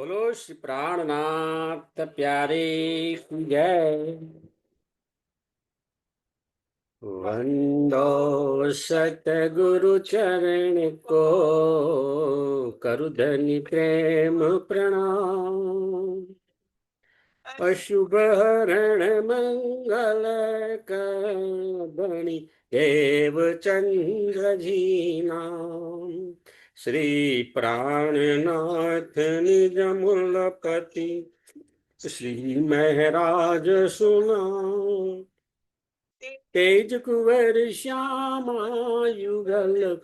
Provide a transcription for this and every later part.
बोलो श्री प्राणनाथ प्यारे की जय। वंदो सतगुरु चरण को, करुधनि प्रेम प्रणाम। अशुभ हरण मंगल करबनि देव चंद्र जी नाम। श्री प्राणनाथ निज मूलपति श्री महराज सुना। तेज कुंवर श्यामा युगल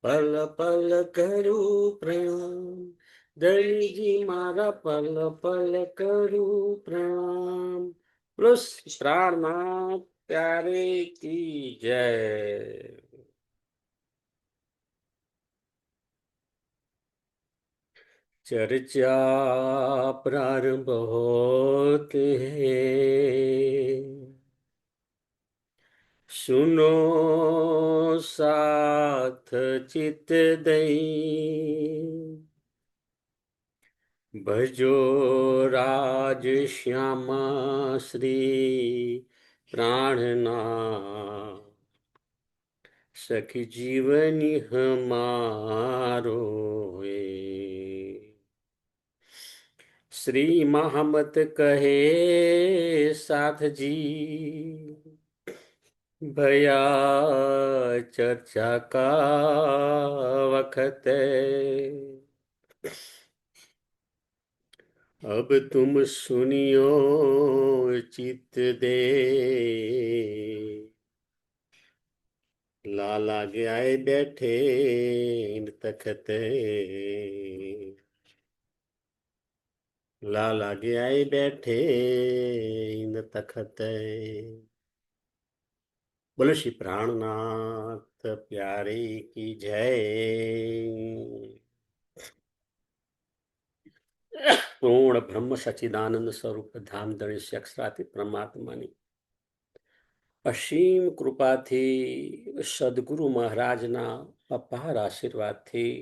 पल पल करू प्रणाम। दली जी मारा पल पल करू प्रणाम। बोलो प्राणनाथ प्यारे की जय। चर्चा प्रारंभ होते हैं, सुनो साथ चित दई। भजो राज श्यामा श्री प्राणनाथ। सखी जीवनी हमारो श्री महमत कहे साथ जी। भया चर्चा का वक्त, अब तुम सुनियो चित दे। लाला आए बैठे इन तखत, लाला आए बैठे इन तखत। बोलो श्री प्राणनाथ प्यारे की जय। पूर्ण ब्रह्म सच्चिदानंद स्वरूप धाम धણી અક્ષરાથી પરમાત્માની અસીમ કૃપાથી સદગુરુ મહારાજના અપાર આશીર્વાદથી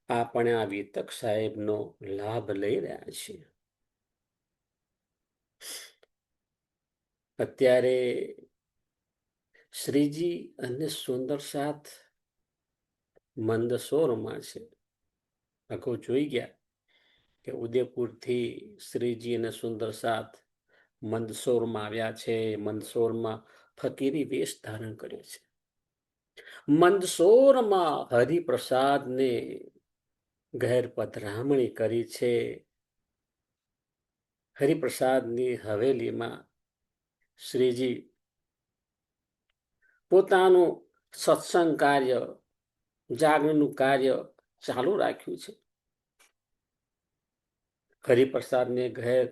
આપણે આ વિતક સાહેબનો લાભ લઈ રહ્યા છીએ. અત્યારે શ્રીજી અને સુંદર સાથ મંદસોરમાં છે. અગાઉ જોઈ ગયા કે ઉદયપુરથી શ્રીજી અને સુંદર સાથ મંદસોરમાં આવ્યા છે. મંદસોરમાં ફકીરી વેશ ધારણ કર્યો છે. મંદસોરમાં હરિપ્રસાદને ઘેર પધરામણી કરી છે. હરિપ્રસાદની હવેલીમાં શ્રીજી પોતાનું સત્સંગ કાર્ય, જાગરણનું કાર્ય ચાલુ રાખ્યું છે. હરિપ્રસાદને ઘેર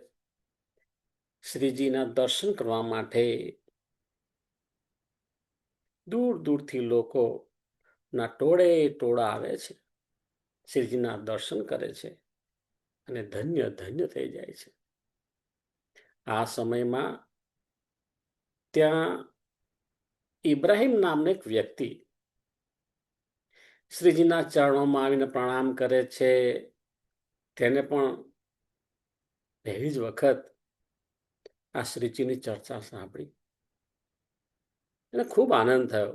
શ્રીજીના દર્શન કરવા માટે દૂર દૂરથી લોકો ના ટોળે ટોળા આવે છે. શ્રીજીના દર્શન કરે છે અને ધન્ય ધન્ય થઈ જાય છે. આ સમયમાં ત્યાં ઇબ્રાહિમ નામનો એક વ્યક્તિ શ્રીજીના ચરણોમાં આવીને પ્રણામ કરે છે. તેને પણ પહેલી જ વખત આ શ્રીજીની ચર્ચા સાંભળી. એને ખૂબ આનંદ થયો.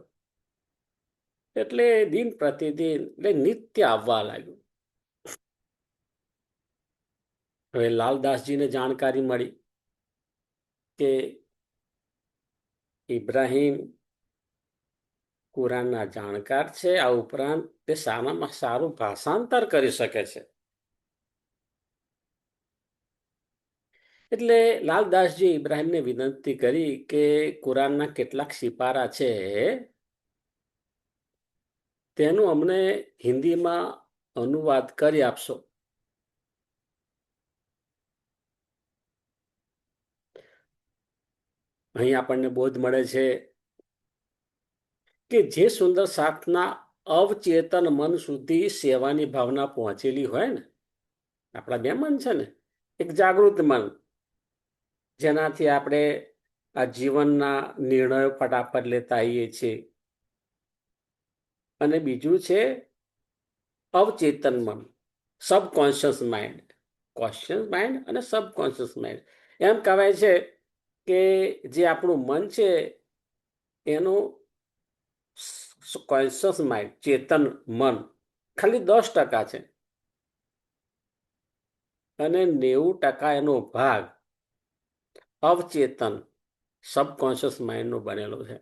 એટલે દિન પ્રતિદિન એટલે નિત્ય આવવા લાગ્યું. હવે લાલદાસજીને જાણકારી મળી કે ઇબ્રાહિમ કુરાનના જાણકાર છે. આ ઉપરાંત તે સારામાં સારું ભાષાંતર કરી શકે છે. એટલે લાલદાસજી ઇબ્રાહિમને વિનંતી કરી કે કુરાનના કેટલાક સિપારા છે તેનું અમને હિન્દીમાં અનુવાદ કરી આપશો. અહીં આપણને બોધ મળે છે કે જે સુંદર સાથના અવચેતન મન સુધી સેવાની ભાવના પહોંચેલી હોય ને, આપણા બે મન છે ને, એક જાગૃત મન જેનાથી આપણે આ જીવનના નિર્ણયો ફટાફટ લેતા આવીએ છીએ, અને બીજું છે અવચેતન મન સબકોન્શિયસ માઇન્ડ, કોન્શિયસ માઇન્ડ અને સબકોન્શિયસ માઇન્ડ. એમ કહેવાય છે કે જે આપણું મન છે એનું કોન્શિયસ માઇન્ડ, ચેતન મન ખાલી 10% છે અને 90% એનો ભાગ અવચેતન સબકોન્શિયસ માઇન્ડ નો બનેલો છે.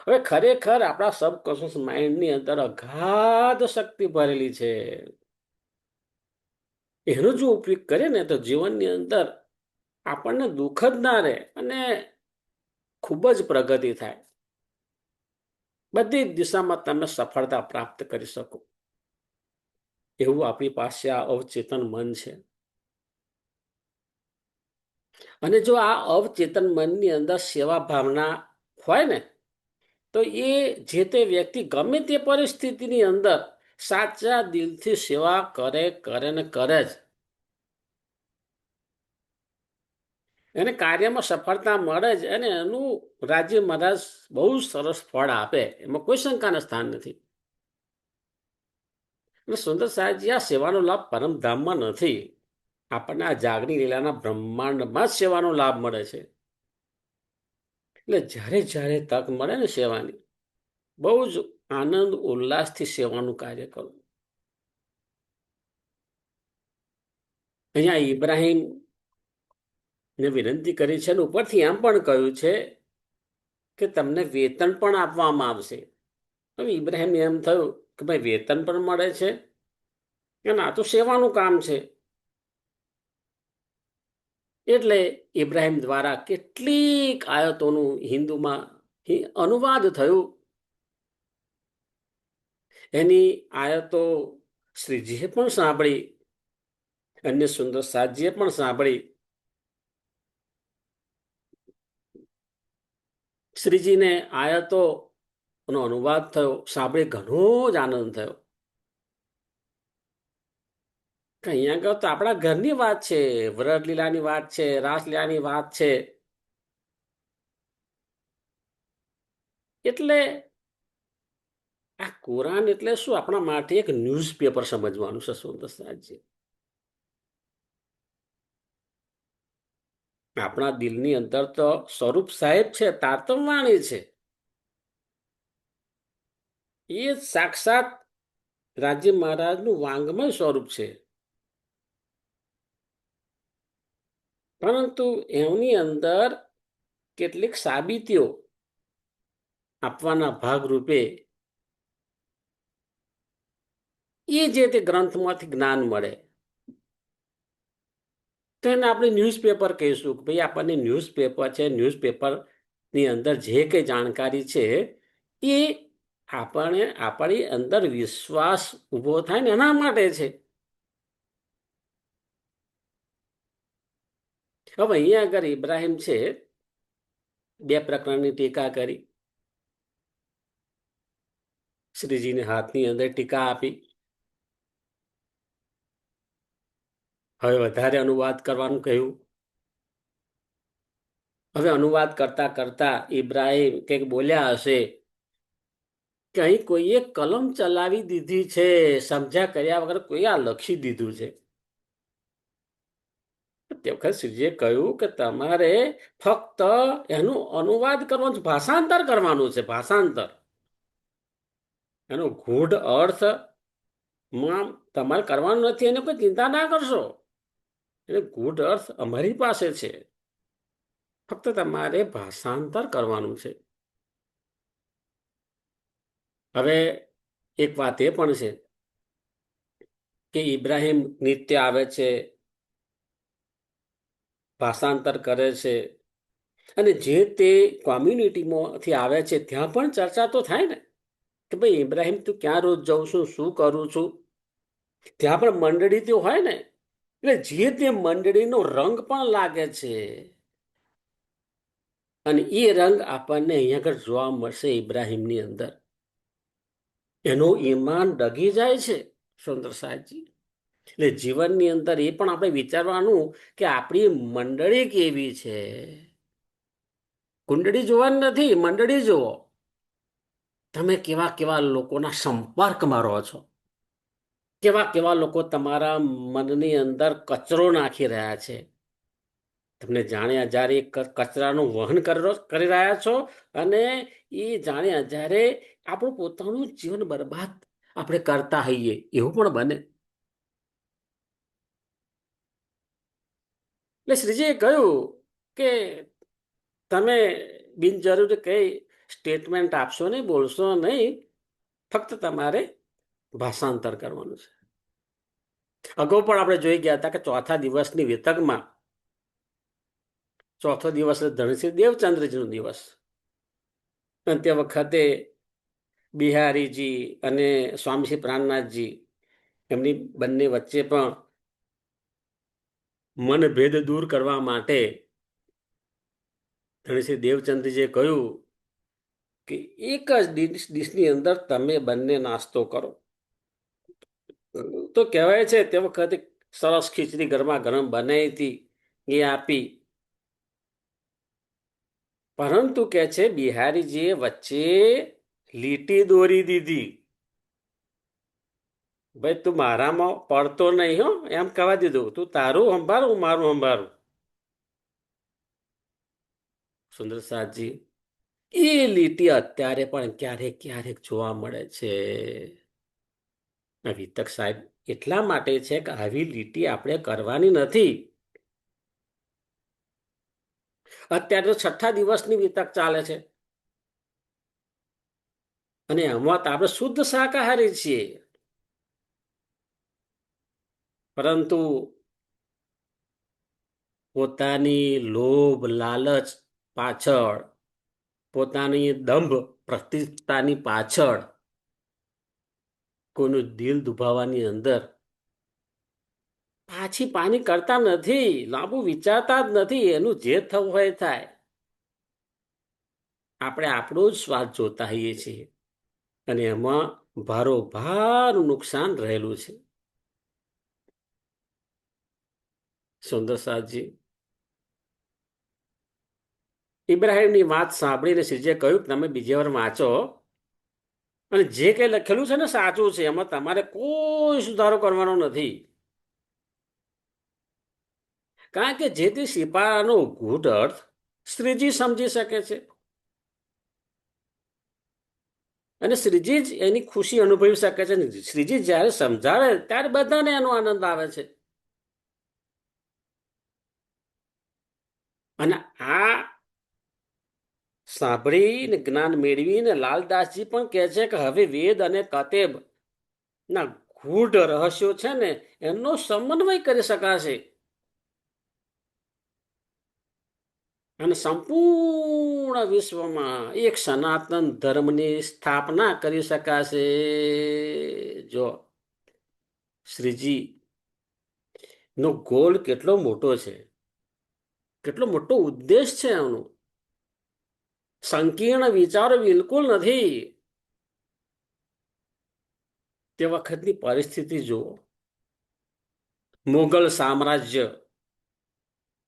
હવે ખરેખર આપણા સબકોન્શિયસ માઇન્ડની અંદર અગાધ શક્તિ ભરેલી છે. એનો જો ઉપયોગ કરીએ ને તો જીવનની અંદર આપણને દુઃખ જ ના રહે અને ખૂબ જ પ્રગતિ થાય. બધી જ દિશામાં તમે સફળતા પ્રાપ્ત કરી શકો એવું આપણી પાસે આ અવચેતન મન છે. અને જો આ અવચેતન મનની અંદર સેવા ભાવના હોય ને તો એ જે તે વ્યક્તિ ગમે તે પરિસ્થિતિની અંદર સાચા દિલથી સેવા કરે કરે ને કરે જ. એને કાર્યમાં સફળતા મળે જ અને એનું રાજ્ય મહારાજ બહુ સરસ ફળ આપે, એમાં કોઈ શંકાના સ્થાન નથી. અને સુંદર સાહેબજી, આ સેવાનો લાભ પરમધામમાં નથી, આપણને આ જાગની લીલાના બ્રહ્માંડમાં જ સેવાનો લાભ મળે છે. એટલે જ્યારે જ્યારે તક મળે ને સેવાની, બહુ જ આનંદ ઉલ્લાસથી સેવાનું કાર્ય કરવું. અહીંયા ઇબ્રાહિમ ને વિનંતી કરી છે અને ઉપરથી એમ પણ કહ્યું છે કે તમને વેતન પણ આપવામાં આવશે. હવે ઇબ્રાહિમ એમ થયું કે ભાઈ વેતન પણ મળે છે અને આ તો સેવાનું કામ છે. એટલે ઇબ્રાહિમ દ્વારા કેટલીક આયતોનું હિન્દુમાં અનુવાદ થયું. એની આયતો શ્રીજીએ પણ સાંભળી, અન્ય સુંદર સાજીએ પણ સાંભળી. શ્રીજીને આયતોનો અનુવાદ થયો, સાંભળી ઘણો જ આનંદ થયો. અહીંયા કહો તો આપણા ઘરની વાત છે, વ્રતલીલાની વાત છે, રાસલીલાની વાત છે. એટલે આ કુરાન એટલે શું? આપણા માટે એક ન્યૂઝપેપર સમજવાનું છે સુંદર સાહેબજી. આપણા દિલની અંદર તો સ્વરૂપ સાહેબ છે, તારતમ વાણી છે. એ સાક્ષાત રાજ્ય મહારાજનું વાંગમય સ્વરૂપ છે. પરંતુ એમની અંદર કેટલીક સાબિતીઓ આપવાના ભાગરૂપે એ જે તે ગ્રંથમાંથી જ્ઞાન મળે તો એને આપણે ન્યૂઝપેપર કહીશું કે ભાઈ આપણને ન્યૂઝપેપર છે, ન્યૂઝપેપરની અંદર જે કંઈ જાણકારી છે એ આપણી અંદર વિશ્વાસ ઉભો થાય ને એના માટે છે. હવે અહીંયા આગળ ઇબ્રાહિમ છે 2 પ્રકરણની ટીકા કરી, શ્રીજીને હાથની અંદર ટીકા આપી. હવે વધારે અનુવાદ કરવાનું કહ્યું. હવે અનુવાદ કરતા કરતા ઇબ્રાહિમ કંઈક બોલ્યા હશે કે અહીં કોઈએ કલમ ચલાવી દીધી છે, સમજ્યા કર્યા વગર કોઈ આ લખી દીધું છે. તે વખત શ્રીજીએ કહ્યું કે તમારે ફક્ત એનું અનુવાદ કરવાનું, ભાષાંતર કરવાનું છે. ભાષાંતર એનો ગૂઢ અર્થ તમારે કરવાનું નથી, એને કોઈ ચિંતા ના કરશો. એટલે ગૂઢ અર્થ અમારી પાસે છે, ફક્ત તમારે ભાષાંતર કરવાનું છે. હવે એક વાત એ પણ છે કે ઇબ્રાહિમ નિત્ય આવે છે, ભાષાંતર કરે છે અને જે તે કોમ્યુનિટીમાંથી આવે છે ત્યાં પણ ચર્ચા તો થાય ને કે ભાઈ ઇબ્રાહિમ તું ક્યાં રોજ જાઉં છું, શું કરું છું. ત્યાં પણ મંડળી તો હોય ને, એટલે જે તે મંડળીનો રંગ પણ લાગે છે. અને એ રંગ આપણને અહીંયા આગળ જોવા મળશે ઇબ્રાહિમની અંદર. એનો ઈમાન ડગી જાય છે સુંદર સાહેબજી. એટલે જીવનની અંદર એ પણ આપણે વિચારવાનું કે આપણી મંડળી કેવી છે. કુંડળી જોવાની નથી, મંડળી જુઓ. તમે કેવા કેવા લોકોના સંપર્કમાં રહો છો. કેવા કેવા લોકો તમારા મનની અંદર કચરો નાખી રહ્યા છે. તમને જાણે અજારે કચરાનું વહન કરી રહ્યા છો, અને એ જાણે અજારે આપણું પોતાનું જીવન બરબાદ આપણે કરતા હોઈએ એવું પણ બને. એટલે શ્રીજીએ કહ્યું કે તમે બિનજરૂરી કઈ સ્ટેટમેન્ટ આપશો નહીં, બોલશો નહીં, ફક્ત તમારે ભાષાંતર કરવાનું છે. અગાઉ પણ આપણે જોઈ ગયા હતા કે ચોથા દિવસની વિતકમાં ચોથો દિવસ ધનશ્રી દેવચંદ્રજીનો દિવસ, અને તે વખતે બિહારીજી અને સ્વામી પ્રાણનાથજી એમની બંને વચ્ચે પણ મનભેદ દૂર કરવા માટે ધનશ્રી દેવચંદ્રજીએ કહ્યું કે એક જ ડીશની અંદર તમે બંને નાસ્તો કરો. તો કહેવાય છે તે વખતે સરસ ખીચડી ગરમા ગરમ બનાવી હતી, એ આપી. પરંતુ કે છે બિહારીજીએ વચ્ચે લીટી દોરી દીધી. ભાઈ તું મારામાં પડતો નહીં હો, એમ કહેવા દીધું. તું તારું સંભાળ, હું મારું સંભાળું. સુંદર સાજી, એ લીટી અત્યારે પણ ક્યારેક ક્યારેક જોવા મળે છે. વિતક સાહેબ એટલા માટે છે કે આવી લીટી આપણે કરવાની નથી. અત્યારે તો છઠ્ઠા દિવસની વિતક ચાલે છે, અને એમાં તો આપણે શુદ્ધ શાકાહારી છીએ. પરંતુ પોતાની લોભ લાલચ પાછળ, પોતાની દંભ પ્રતિષ્ઠાની પાછળ, કોઈનું દિલ દુભાવવાની અંદર પાછી પાની કરતા નથી, લાંબુ વિચારતા જ નથી. એનું જે થવું હોય થાય. આપણે આપણો જ સ્વાદ જોતા હોઈએ છીએ, અને એમાં ભારોભાર નુકસાન રહેલું છે. સુંદર સાજી, ઇબ્રાહિમની વાત સાંભળીને શ્રીજીએ કહ્યું કે તમે બીજી વાર વાંચો, અને જે કંઈ લખેલું છે ને સાચું છે, એમાં તમારે કોઈ સુધારો કરવાનો નથી. કારણ કે જે તે સિપારાનો ગૂઢ અર્થ શ્રીજી સમજી શકે છે, અને શ્રીજી જ એની ખુશી અનુભવી શકે છે. શ્રીજી જ્યારે સમજાવે ત્યારે બધાને એનો આનંદ આવે છે. અને આ સાંભળીને જ્ઞાન મેળવીને લાલદાસજી પણ કહે છે કે હવે વેદ અને કતેબ ના ગૂઢ રહસ્યો છે ને, એનો સમન્વય કરી શકાશે, અને સંપૂર્ણ વિશ્વમાં એક સનાતન ધર્મની સ્થાપના કરી શકાશે. જો શ્રીજી નો ગોલ કેટલો મોટો છે, કેટલો મોટો ઉદ્દેશ છે એનો. સંકીર્ણ વિચારો બિલકુલ નથી. તે વખતની પરિસ્થિતિ જુઓ. મુઘલ સામ્રાજ્ય,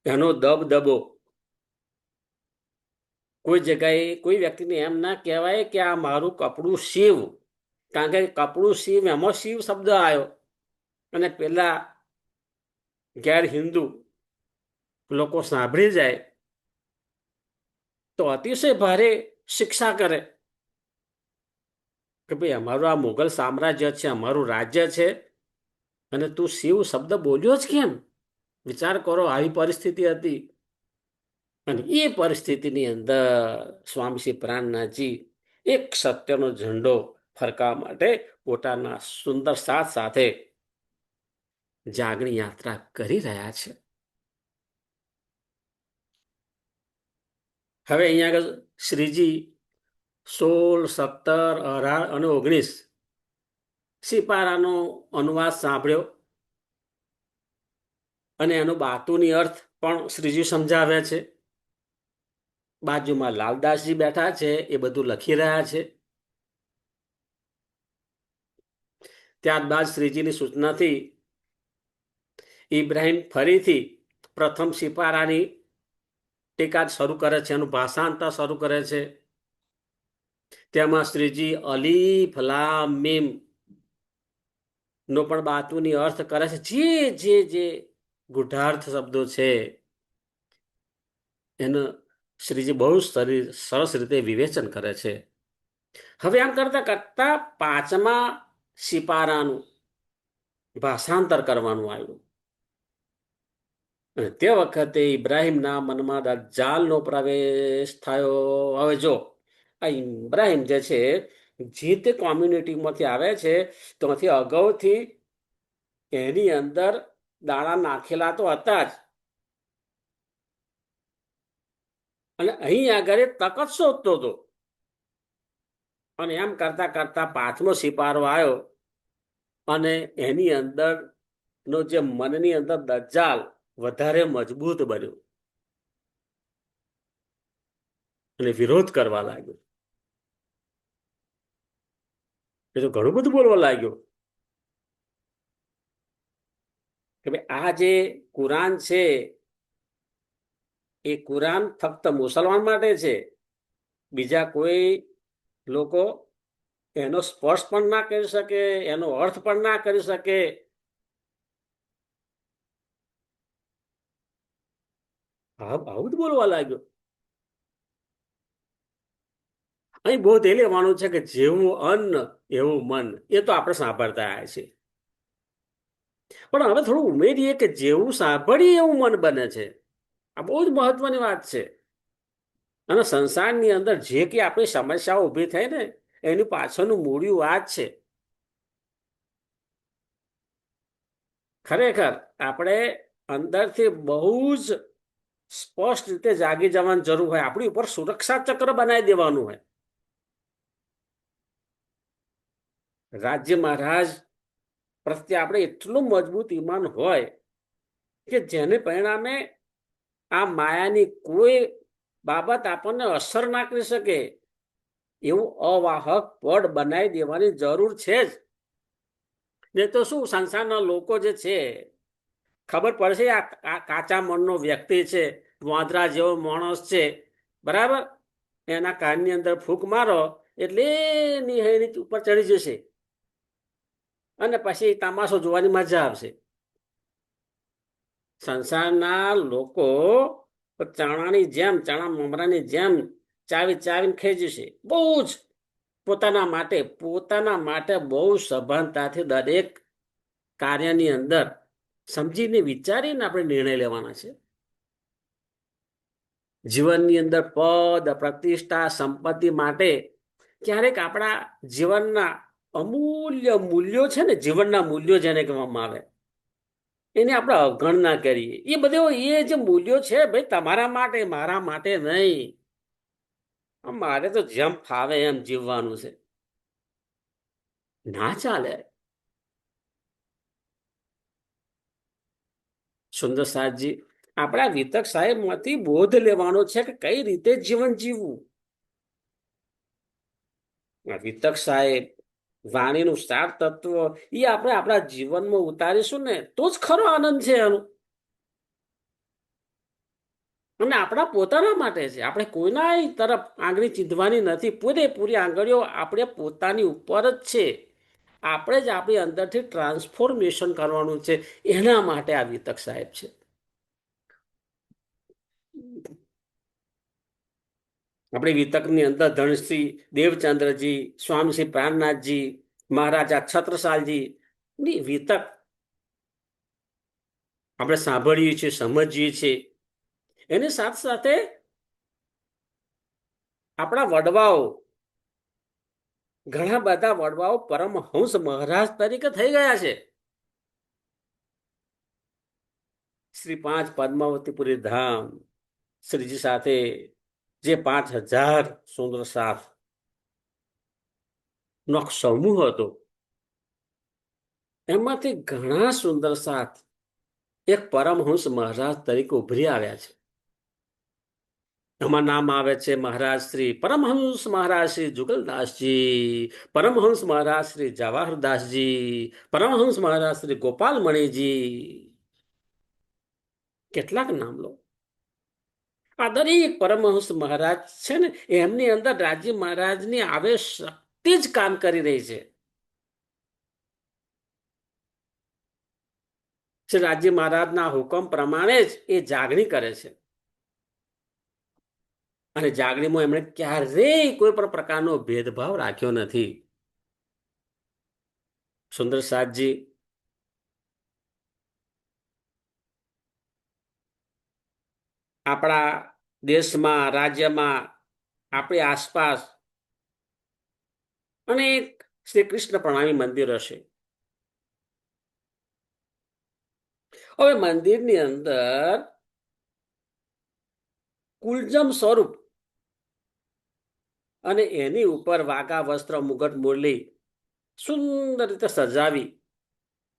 એનો દબદબો. કોઈ જગ્યાએ કોઈ વ્યક્તિને એમ ના કહેવાય કે આ મારું કપડું શિવ, કારણ કે કપડું શિવ, એમાં શિવ શબ્દ આવ્યો, અને પેલા ગેર હિન્દુ લોકો સાંભળી જાય તો અતિશય ભારે શિક્ષા કરે કે ભાઈ અમારું આ મુઘલ સામ્રાજ્ય છે, અમારું રાજ્ય છે, અને તું શિવ શબ્દ બોલ્યો જ કેમ? વિચાર કરો, આવી પરિસ્થિતિ હતી. અને એ પરિસ્થિતિની અંદર સ્વામી શ્રી પ્રાણનાથજી એક સત્યનો ઝંડો ફરકાવવા માટે પોતાના સુંદર સાથ સાથે જાગણી યાત્રા કરી રહ્યા છે. હવે અહીંયા આગળ શ્રીજી 16, 17, 18 અને 19 સિપારાનો અનુવાદ સાંભળ્યો, અને એનો બાતુની અર્થ પણ શ્રીજી સમજાવે છે. બાજુમાં લાલદાસજી બેઠા છે, એ બધું લખી રહ્યા છે. ત્યારબાદ શ્રીજીની સૂચનાથી ઇબ્રાહિમ ફરીથી પ્રથમ સિપારાની ટીકા શરૂ કરે છે, એનું ભાષાંતર શરૂ કરે છે. તેમાં શ્રીજી અલીફ લામ મીમ નો પણ બાતુની અર્થ કરે છે. જે ગુઢાર્થ શબ્દો છે એનું શ્રીજી બહુ સરસ રીતે વિવેચન કરે છે. હવે આમ કરતા કરતા પાંચમા સિપારાનું ભાષાંતર કરવાનું આવ્યું. અને તે વખતે ઇબ્રાહિમના મનમાં દજ્જાલનો પ્રવેશ થયો. હવે જો આ ઇબ્રાહિમ જે છે જે તે કોમ્યુનિટીમાંથી આવે છે ત્યાંથી અગાઉથી એની અંદર દાણા નાખેલા તો હતા જ, અને અહીં આગળ તક જ શોધતો હતો. અને એમ કરતા કરતા પાંચમો સિપારો આવ્યો અને એની અંદર નો જે મનની અંદર દજ્જાલ વધારે મજબૂત બન્યો અને વિરોધ કરવા લાગ્યો. એ તો ઘણું બધું બોલવા લાગ્યો કે ભાઈ આ જે કુરાન છે એ કુરાન ફક્ત મુસલમાન માટે છે, બીજા કોઈ લોકો એનો સ્પર્શ પણ ના કરી શકે, એનો અર્થ પણ ના કરી શકે. આવું જ બોલવા લાગ્યો. અહીં બહુ એ લેવાનું છે કે જેવું અન્ન એવું મન, એ તો આપણે સાંભળતા આવ્યા છે. પણ હવે થોડું ઉમેરીએ કે જેવું સાંભળીએ એવું મન બને છે. આ બહુ જ મહત્વની વાત છે. અને સંસારની અંદર જે કે આપણી સમસ્યાઓ ઊભી થઈ ને એની પાછળનું મૂળિયું આ જ છે. ખરેખર આપણે અંદરથી બહુ જ સ્પષ્ટ રીતે જાગી જવાની જરૂર હોય. આપણી ઉપર સુરક્ષા ચક્ર બનાવી દેવાનું હોય. રાજ્ય મહારાજ પ્રત્યે આપણે એટલું મજબૂત ઈમાન હોય કે જેને પરિણામે આ માયાની કોઈ બાબત આપણને અસર ના કરી શકે એવું અવાહક પડ બનાવી દેવાની જરૂર છે જ. ને તો શું સંસારના લોકો જે છે ખબર પડશે આ કાચા મનનો વ્યક્તિ છે, વાંદરા જેવો માણસ છે, બરાબર, એના કાનની અંદર ફૂંક મારો એટલે એની ઉપર ચડી જશે અને પછી તમાશો જોવાની મજા આવશે. સંસારના લોકો ચણાની જેમ, ચણા મમરાની જેમ ચાવી ચાવીને ખાઈ જશે. બહુ જ પોતાના માટે બહુ સભાનતાથી દરેક કાર્યની અંદર સમજીને વિચારીને આપણે નિર્ણય લેવાના છે. જીવનની અંદર પદ, પ્રતિષ્ઠા, સંપત્તિ માટે ક્યારેક આપણા જીવનના અમૂલ્ય મૂલ્યો છે ને, જીવનના મૂલ્યો જેને કહેવામાં આવે, એની આપણે અવગણના કરીએ. એ બધું એ જે મૂલ્યો છે ભાઈ તમારા માટે, મારા માટે નહીં. મારે તો જેમ ફાવે એમ જીવવાનું છે, ના ચાલે. સુંદર સાહેબજી, આપણા વિતક સાહેબ માંથી બોધ લેવાનો છે કે કઈ રીતે જીવન જીવવું. વિતક સાહેબ વાણીનું સાર તત્વ એ આપણે આપણા જીવનમાં ઉતારીશું ને તો જ ખરો આનંદ છે એનો. અને આપણા પોતાના માટે છે. આપણે કોઈના તરફ આંગળી ચીંધવાની નથી. પૂરેપૂરી આંગળીઓ આપણે પોતાની ઉપર જ છે. આપણે જ આપણી અંદરથી ટ્રાન્સફોર્મેશન કરવાનું છે. એના માટે આ વિતક સાહેબ છે. આપણી વિતકની અંદર ધનશ્રી દેવચંદ્રજી, સ્વામીશ્રી પ્રાણનાથજી, મહારાજા છત્રસાલજી ની વિતક આપણે સાંભળીએ છીએ, સમજીએ છીએ. એની સાથે સાથે આપણા વડવાઓ, ઘણા બધા વડવાઓ પરમહંસ મહારાજ તરીકે થઈ ગયા છે. શ્રી 5 પદ્માવતીપુરી ધામ શ્રીજી સાથે જે 5000 સુંદર સાથ નો સમૂહ હતો, એમાંથી ઘણા સુંદર સાથ એક પરમહંસ મહારાજ તરીકે ઉભરી આવ્યા છે. એમાં નામ આવે છે મહારાજ શ્રી પરમહંસ મહારાજ શ્રી જુગલદાસજી, પરમહંસ મહારાજ શ્રી જવાહરદાસજી, પરમહંસ મહારાજ શ્રી ગોપાલમણીજી. કેટલાક નામ લો. આ દરેક પરમહંસ મહારાજ છે ને, એમની અંદર રાજ્ય મહારાજની આવેશ શક્તિ જ કામ કરી રહી છે. શ્રી રાજ્ય મહારાજના હુકમ પ્રમાણે જ એ જાગણી કરે છે. અને જાગણીમાં એમણે ક્યારેય કોઈ પણ પ્રકારનો ભેદભાવ રાખ્યો નથી. સુંદર સાતજી આપણા દેશમાં, રાજ્યમાં, આપણી આસપાસ અનેક શ્રી કૃષ્ણ પ્રણામી મંદિર હશે. હવે મંદિરની અંદર કુલજમ સ્વરૂપ અને એની ઉપર વાઘા વસ્ત્ર, મુગટ મુરલી સુંદર રીતે સજાવી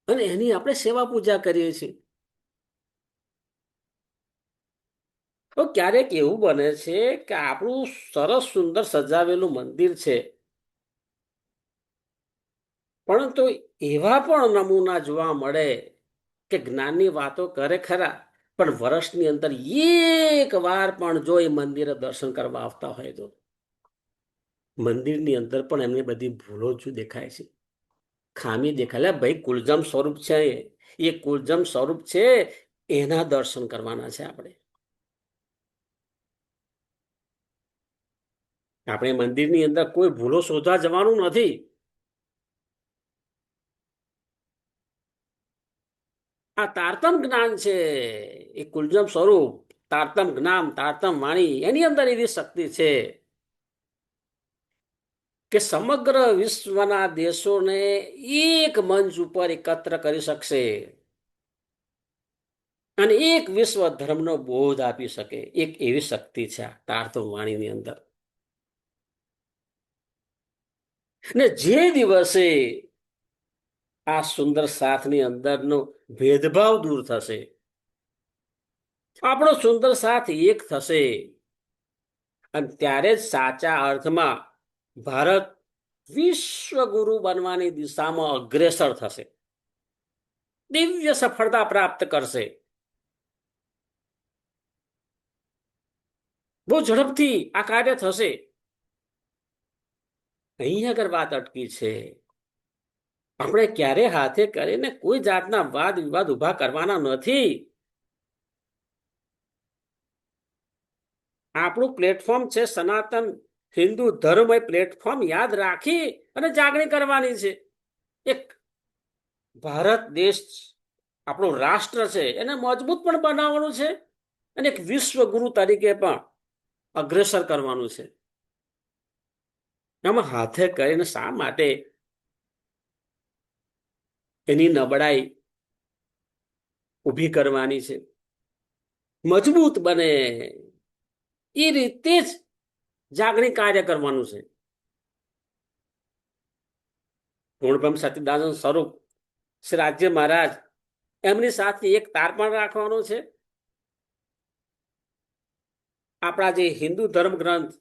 અને એની આપણે સેવા પૂજા કરીએ છીએ. તો ક્યારેક એવું બને છે કે આપણું સરસ સુંદર સજાવેલું મંદિર છે, પરંતુ એવા પણ નમૂના જોવા મળે કે જ્ઞાનની વાતો કરે ખરા, પણ વર્ષની અંદર એક વાર પણ જો એ મંદિરે દર્શન કરવા આવતા હોય તો મંદિરની અંદર પણ એમને બધી ભૂલો જ દેખાય છે, ખામી દેખાય. ભાઈ, કુલજમ સ્વરૂપ છે, એ કુલજમ સ્વરૂપ છે, એના દર્શન કરવાના છે આપણે. આપણે મંદિરની અંદર કોઈ ભૂલો શોધવા જવાનું નથી. આ તારતમ જ્ઞાન છે, એ કુલજમ સ્વરૂપ, તારતમ જ્ઞાન, તારતમ વાણી, એની અંદર એવી શક્તિ છે કે સમગ્ર વિશ્વના દેશોને એક મંચ ઉપર એકત્ર કરી શકશે અને એક વિશ્વ ધર્મનો બોધ આપી શકે. એક એવી શક્તિ છે આ તારતમ વાણીની અંદર. ને જે દિવસે આ સુંદર સાથની અંદરનો ભેદભાવ દૂર થશે, આપણો સુંદર સાથ એક થશે, અને ત્યારે જ સાચા અર્થમાં ભારત વિશ્વગુરુ બનવાની દિશામાં અગ્રેસર થશે, દિવ્ય સફળતા પ્રાપ્ત કરશે. બહુ ઝડપથી આ કાર્ય થશે. અહીં આગળ વાત અટકી છે. આપણે ક્યારે હાથે કરીને કોઈ જાતના વાદ વિવાદ ઉભા કરવાના નથી. આપણું પ્લેટફોર્મ છે સનાતન હિન્દુ ધર્મ. એ પ્લેટફોર્મ યાદ રાખી અને જાગણી કરવાની છે. એક ભારત દેશ આપણું રાષ્ટ્ર છે, એને મજબૂત પણ બનાવવાનું છે અને એક વિશ્વગુરુ તરીકે પણ અગ્રેસર કરવાનું છે. એમાં હાથે કરીને શા માટે એની નબળાઈ ઊભી કરવાની છે? મજબૂત બને એ રીતે જ જાગણી કાર્ય કરવાનું છે. પૂર્ણબ્રહ્મ સચ્ચિદાનંદ સ્વરૂપ શ્રી રાજ્ય મહારાજ, એમની સાથે એક તાર પણ રાખવાનો છે. આપણા જે હિન્દુ ધર્મ ગ્રંથ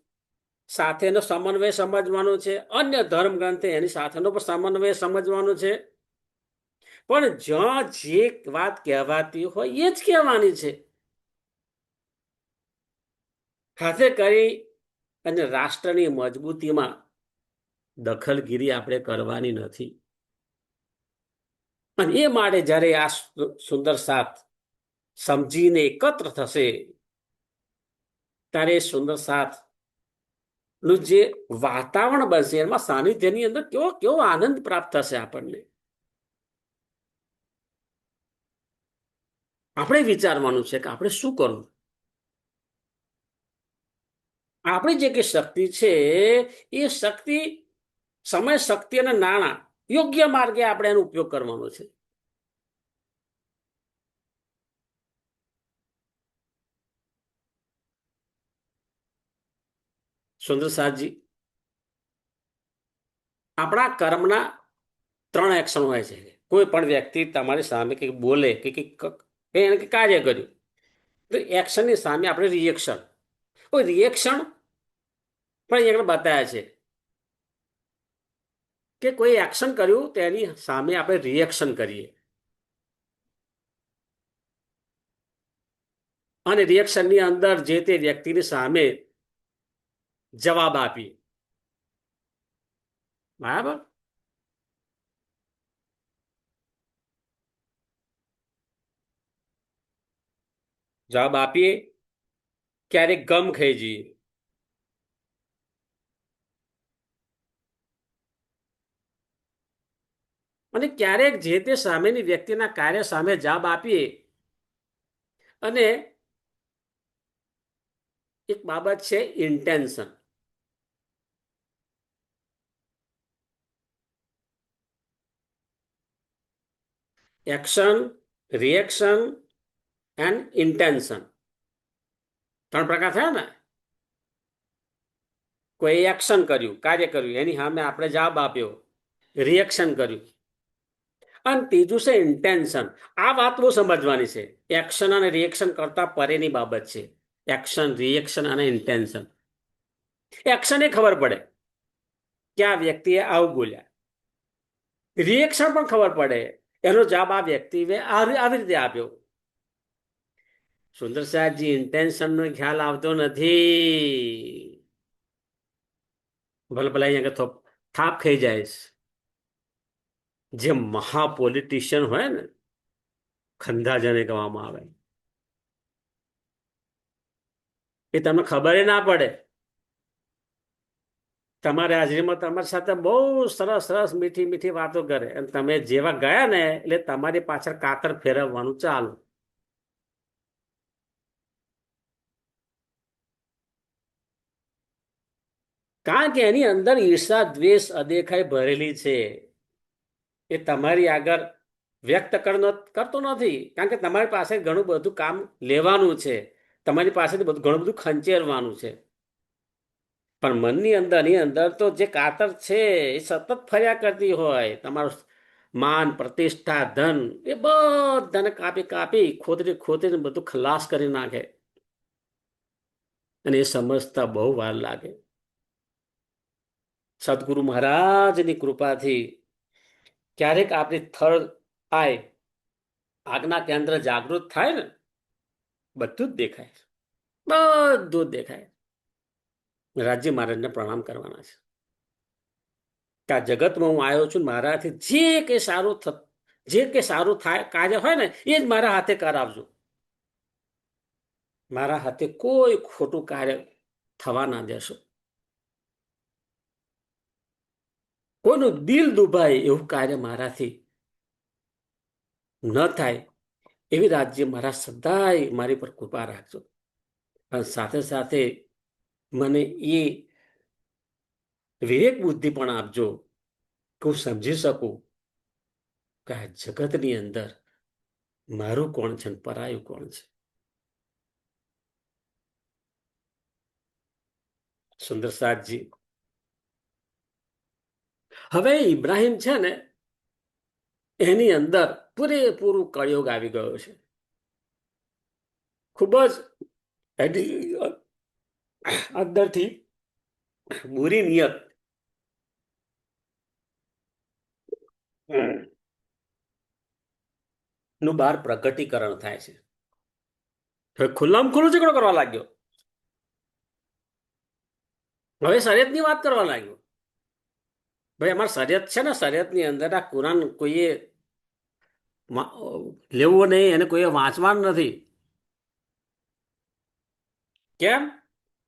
સાથેનો સમન્વય સમજવાનો છે, અન્ય ધર્મ ગ્રંથે એની સાથેનો પણ સમન્વય સમજવાનો છે. પણ જ્યાં જે વાત કહેવાતી હોય એ જ કહેવાની છે. ખાતે કરી અને રાષ્ટ્રની મજબૂતીમાં દખલગીરી આપણે કરવાની નથી. અને એ માટે જ્યારે આ સુંદર સાથ સમજીને એકત્ર થશે, ત્યારે સુંદર સાથ નું જે વાતાવરણ બનશે, એમાં સાનિધ્યની અંદર કેવો કેવો આનંદ પ્રાપ્ત થશે આપણને. આપણે વિચારવાનું છે કે આપણે શું કરવું. આપણી જે કે શક્તિ છે, એ શક્તિ, સમય, શક્તિ અને નાણાં યોગ્ય માર્ગે આપણે એનો ઉપયોગ કરવાનો છે. સુંદર સાથજી, આપણા કર્મના 3 એક્શન હોય છે. કોઈ પણ વ્યક્તિ તમારી સામે કંઈક બોલે કે એને કાર્ય કર્યું, તો એક્શનની સામે આપણે રિએક્શન. કોઈ રિએક્શન પણ અહીંયા બતાવ્યા છે કે કોઈ એક્શન કર્યું તેની સામે આપણે રિએક્શન કરીએ અને રિએક્શનની અંદર જે તે વ્યક્તિની સામે જવાબ આપીએ. બરાબર? જવાબ આપીએ, ક્યારેક ગમ ખાઈ જઈએ. અને ક્યારેક જે તે સામેની વ્યક્તિના કાર્ય સામે જવાબ આપીએ અને એક બાબત છે intention. Action, reaction and intention, 3 પ્રકાર થયા ને. કોઈ એક્શન કર્યું, કાર્ય કર્યું, એની સામે આપણે જવાબ આપ્યો, રિએક્શન કર્યું, અને ત્રીજું છે ઇન્ટેન્શન. આ વાત બહુ સમજવાની છે. એક્શન અને રિએક્શન કરતા પરેની બાબત છે. એક્શન, રિએક્શન અને ઇન્ટેન્શન. એક્શન એ ખબર પડે કે આ વ્યક્તિએ આવું બોલ્યા, રિએક્શન પણ ખબર પડે એનો જવાબ આ વ્યક્તિએ આવી રીતે આપ્યો. સુંદર સાહેબજી, ઇન્ટેન્શન નો ખ્યાલ આવતો નથી. ભલે ભલે અહીંયા થાપ ખાઈ જાય. જે મહાપોલિટિશિયન હોય ને, ખંધા જેને કહેવામાં આવે, એ તમને ખબર ના પડે. તમારી હાજરીમાં તમારી સાથે બહુ સરસ સરસ મીઠી મીઠી વાતો કરે અને તમે જેવા ગયા ને એટલે તમારી પાછળ કાતર ફેરવવાનું ચાલુ. કારણ કે એની અંદર ઈર્ષા, દ્વેષ, અદેખાઈ ભરેલી છે. એ તમારી આગળ વ્યક્ત કરતો નથી, કારણ કે તમારી પાસે ઘણું બધું કામ લેવાનું છે, તમારી પાસેથી ઘણું બધું ખંચેરવાનું છે. પણ મનની અંદર તો જે કાતર છે એ સતત ફર્યા કરતી હોય. તમારું માન, પ્રતિષ્ઠા, ધન, એ બધાને કાપી કાપી ખોતરી ખોતરીને બધું ખલાસ કરી નાખે. અને એ સમજતા બહુ વાર લાગે. સદગુરુ મહારાજની કૃપાથી ક્યારેક આપણી થર્ડ આય, આજ્ઞા કેન્દ્ર જાગૃત થાય ને, બધું જ દેખાય. બધું જ દેખાય. રાજ્ય મહારાજને પ્રણામ કરવાના છે કે આ જગતમાં હું આવ્યો છું, મારાથી જે કે સારું થાય કાર્ય હોય ને એ જ મારા હાથે કરાવજો. મારા હાથે કોઈ ખોટું કાર્ય થવા ના દેશો. કોઈનું દિલ દુભાય એવું કાર્ય મારાથી ન થાય એવી રાજ્ય મારા સદાય મારી પર કૃપા રાખજો. અને સાથે સાથે મને એ વિવેક બુદ્ધિ પણ આપજો કે હું સમજી શકું કે આ જગતની અંદર મારું કોણ છે ને પરાયું કોણ છે. સુંદર સાહેબજી, હવે ઇબ્રાહિમ છે ને એની અંદર પૂરેપૂરું કળિયુગ આવી ગયો છે. ખૂબ જ અંદરથી બુરી નિયત નું બહાર પ્રગટીકરણ થાય છે. હવે ખુલ્લામાં ખુલ્લું ઝઘડો કરવા લાગ્યો. હવે શરીયતની વાત કરવા લાગ્યો. ભાઈ અમારે શરીયત છે ને, શરીયતની અંદર આ કુરાન કોઈએ લેવું નહીં, એને કોઈએ વાંચવાનું નથી. કેમ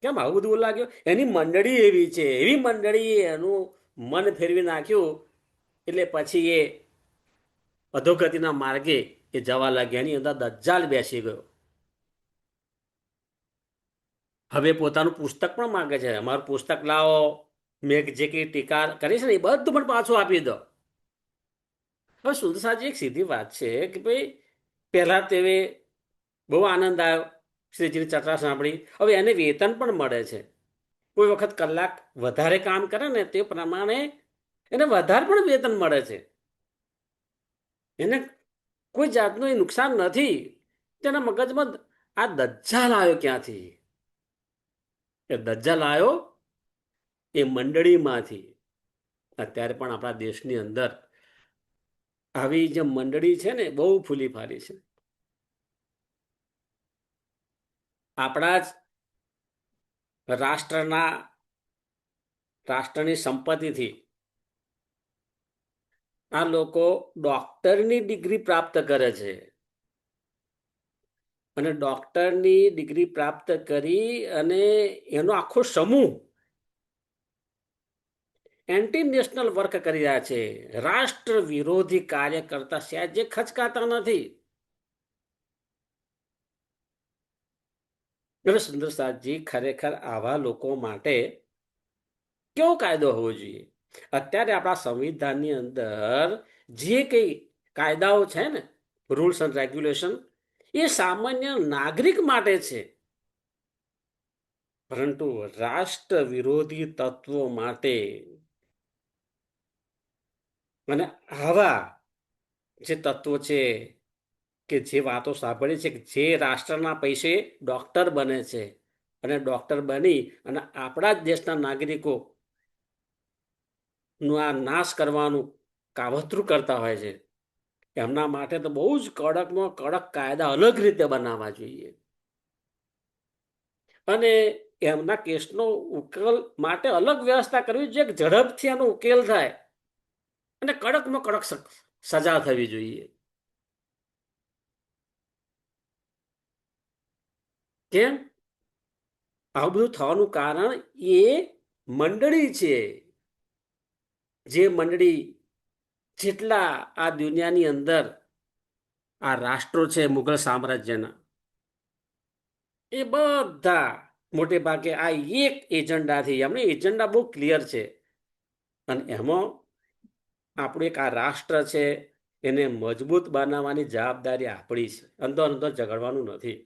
કેમ આવું બધું લાગ્યું? એની મંડળી એવી છે, એવી મંડળીએ એનું મન ફેરવી નાખ્યું, એટલે પછી એ અધોગતિના માર્ગે એ જવા લાગ્યા. એની અંદર દજ્જાલ બેસી ગયો. હવે પોતાનું પુસ્તક પણ માંગે છે, અમારું પુસ્તક લાવો, મેં જે કઈ ટીકા કરી છે ને એ બધું પણ પાછું આપી દો. હવે સુરસાજી એક સીધી વાત છે કે ભાઈ પહેલા તે બહુ આનંદ આવ્યો શ્રીજીની ચર્ચા સાંભળી. હવે એને વેતન પણ મળે છે. કોઈ વખત કલાક વધારે કામ કરે ને તે પ્રમાણે એને વધારે પણ વેતન મળે છે. એને કોઈ જાતનું એ નુકસાન નથી. તેના મગજમાં આ દજ્જાલ આવ્યો ક્યાંથી? એ દજ્જાલ આવ્યો એ મંડળીમાંથી. અત્યારે પણ આપણા દેશની અંદર આવી જે મંડળી છે ને બહુ ફૂલી ફારી છે. આપણા જ રાષ્ટ્રની સંપત્તિથી આ લોકો ડોક્ટરની ડિગ્રી પ્રાપ્ત કરે છે અને ડોક્ટરની ડિગ્રી પ્રાપ્ત કરી અને એનો આખો સમૂહ એન્ટી નેશનલ વર્ક કરી રહ્યા છે, રાષ્ટ્ર વિરોધી કાર્ય કરતા સહેજે ખચકાતા નથી. હવે સુંદરસાદજી, ખરેખર આવા લોકો માટે કેવો કાયદો હોવો જોઈએ? અત્યારે આપણા સંવિધાનની અંદર જે કઈ કાયદાઓ છે ને, રૂલ્સ એન્ડ રેગ્યુલેશન, એ સામાન્ય નાગરિક માટે છે, પરંતુ રાષ્ટ્ર વિરોધી તત્વો માટે અને આવા જે તત્વો છે કે જે વાતો સાંભળી છે કે જે રાષ્ટ્રના પૈસે ડોક્ટર બને છે અને ડોક્ટર બની અને આપણા જ દેશના નાગરિકો નું આ નાશ કરવાનું કાવતરું કરતા હોય છે, એમના માટે તો બહુ જ કડકમાં કડક કાયદા અલગ રીતે બનાવવા જોઈએ. અને એમના કેસનો ઉકેલ માટે અલગ વ્યવસ્થા કરવી જોઈએ, ઝડપથી એનો ઉકેલ થાય અને કડકમાં કડક સજા થવી જોઈએ. કેમ આવું બધું થવાનું કારણ એ મંડળી છે, જે મંડળી જેટલા આ દુનિયાની અંદર આ રાષ્ટ્રો છે મુઘલ સામ્રાજ્યના, એ બધા મોટે ભાગે આ એક એજન્ડાથી, એમને એજન્ડા બહુ ક્લિયર છે અને એમાં આપણું એક આ રાષ્ટ્ર છે એને મજબૂત બનાવવાની જવાબદારી આપણી છે, અંદર અંદર ઝઘડવાનું નથી.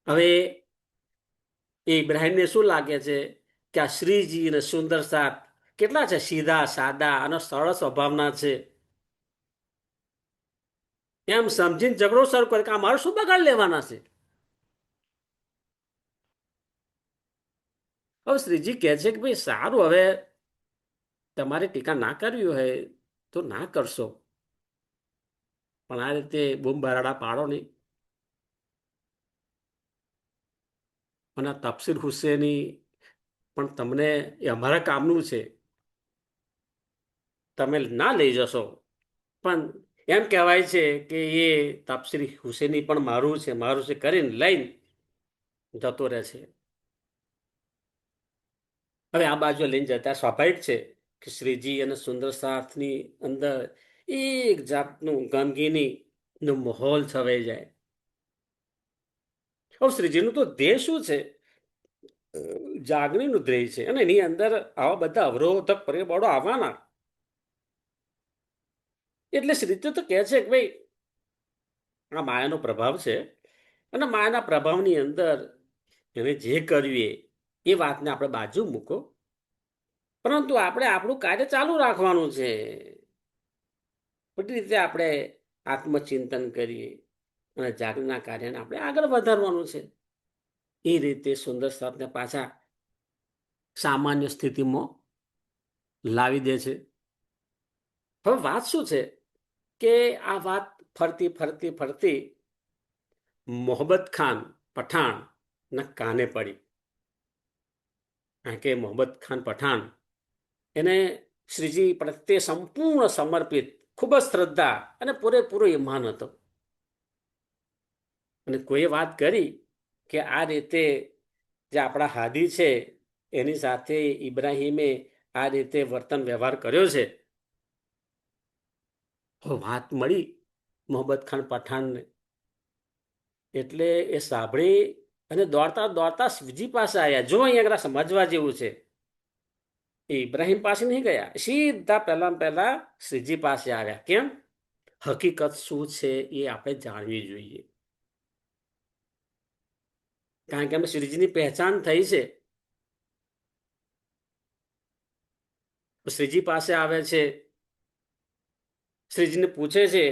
હવે એ ઇબ્રાહિમને શું લાગે છે કે આ શ્રીજી અને સુંદર સાથ કેટલા છે, સીધા સાદા અને સરળ સ્વભાવના છે, એમ સમજીને ઝઘડો શરૂ કરે કે આ મારે શું બગાડ લેવાના છે. હવે શ્રીજી કહે છે કે ભાઈ સારું, હવે તમારે ટીકા ના કરવી હોય તો ના કરશો, પણ આ રીતે બૂમ બરાડા પાડો નહીં. અને તફસીર હુસેની પણ તમને એ અમારા કામનું છે, તમે ના લઈ જશો, પણ એમ કહેવાય છે કે એ તફસીર હુસેની પણ મારું છે કરીને લઈને જતો રહે છે. હવે આ બાજુ લઈને જતા સ્વાભાવિક છે કે શ્રીજી અને સુંદર સાથની અંદર એક જાતનું ગમગીની નો માહોલ છવાઈ જાય. હવે શ્રીજીનું તો ધ્યેય શું છે? જાગણીનું ધ્યેય છે, અને એની અંદર આવા બધા અવરોધક પરિબળો આવવાના. એટલે શ્રીજી તો કહે છે કે ભાઈ આ માયાનો પ્રભાવ છે, અને માયાના પ્રભાવની અંદર એને જે કર્યું એ વાતને આપણે બાજુ મૂકો, પરંતુ આપણે આપણું કાર્ય ચાલુ રાખવાનું છે. બધી રીતે આપણે આત્મચિંતન કરીએ અને જાગૃતિના કાર્યને આપણે આગળ વધારવાનું છે. એ રીતે સુંદર સાથને પાછા સામાન્ય સ્થિતિમાં લાવી દે છે. હવે વાત શું છે કે આ વાત ફરતી ફરતી ફરતી મોહબ્બત ખાન પઠાણ ના કાને પડી, કારણ કે મોહમ્મદ ખાન પઠાણ એને શ્રીજી પ્રત્યે સંપૂર્ણ સમર્પિત, ખૂબ જ શ્રદ્ધા અને પૂરેપૂરો ઈમાન હતો. અને કોઈએ વાત કરી કે આ રીતે જે આપણા હાદી છે એની સાથે ઇબ્રાહીમે આ રીતે વર્તન વ્યવહાર કર્યો છે. વાત મળી મોહમ્મદ ખાન પઠાણને, એટલે એ સાંભળી અને દોડતા દોડતા શ્રીજી પાસે આવ્યા. જો અહીંયા સમજવા જેવું છે, એ ઇબ્રાહિમ પાસે નહીં ગયા, સીધા પહેલા શ્રીજી પાસે આવ્યા. કેમ? હકીકત શું છે એ આપણે જાણવી જોઈએ, કારણ કે અમે શ્રીજીની પહેચાન થઈ છે. શ્રીજી પાસે આવે છે, શ્રીજીને પૂછે છે,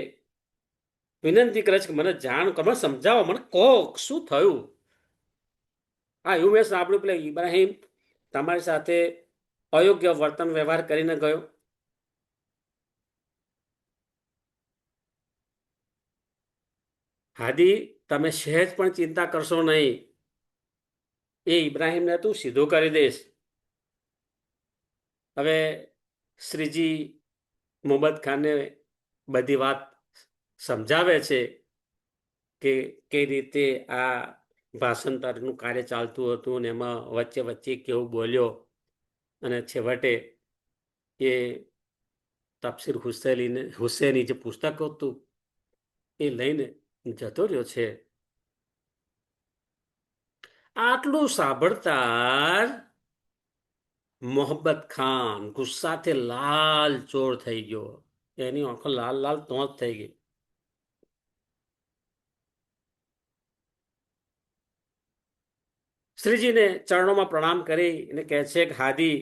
વિનંતી કરે છે કે મને જાણ કરો, મને સમજાવો, મને કહો શું થયું. હા, એવું મેં સાંભળ્યું પેલા ઇબ્રાહિમ તમારી સાથે અયોગ્ય વર્તન વ્યવહાર કરીને ગયો. હાદી, તમે સહેજ પણ ચિંતા કરશો નહીં, એ ઇબ્રાહિમને તું સીધો કરી દઈશ. હવે શ્રીજી મોહમ્મદ ખાનને બધી વાત સમજાવે છે કે કઈ રીતે આ ભાષાંતરનું કાર્ય ચાલતું હતું ને એમાં વચ્ચે વચ્ચે કેવું બોલ્યો અને છેવટે એ તફસીર હુસૈની જે પુસ્તક હતું એ લઈને જતો રહ્યો છે. આટલું સાંભળતા જ મોહમ્મદ ખાન ગુસ્સાથી લાલ ચોર થઈ ગયો. એની આંખો લાલ લાલ તોંત થઈ ગઈ. શ્રીજીને ચરણોમાં પ્રણામ કરી અને કહે છે કે હાદી,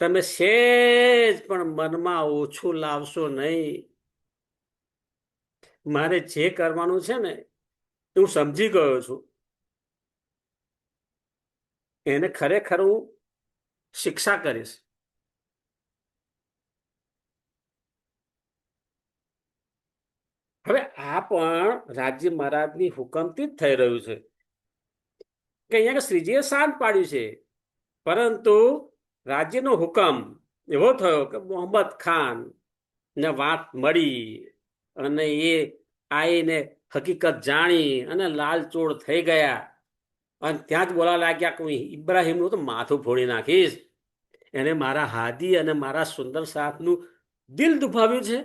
તમે સેજ પણ મનમાં ઓછું લાવશો નહીં. મારે જે કરવાનું છે ને હું સમજી ગયો છું. એને ખરેખર હું શિક્ષા કરીશ. હવે આ પણ રાજ્ય મહારાજની હુકમથી જ થઈ રહ્યું છે કે અહીંયા શ્રીજીએ શાંત પાડ્યું છે, પરંતુ રાજ્યનો હુકમ એવો થયો કે મોહમ્મદ ખાન ને વાત મળી અને એ આઈને હકીકત જાણી અને લાલચોળ થઈ ગયા અને ત્યાં જ બોલા લાગ્યા કે હું ઇબ્રાહિમનું તો માથું ફોડી નાખીશ. એને મારા હાદી અને મારા સુંદર સાથનું દિલ દુભાવ્યું છે.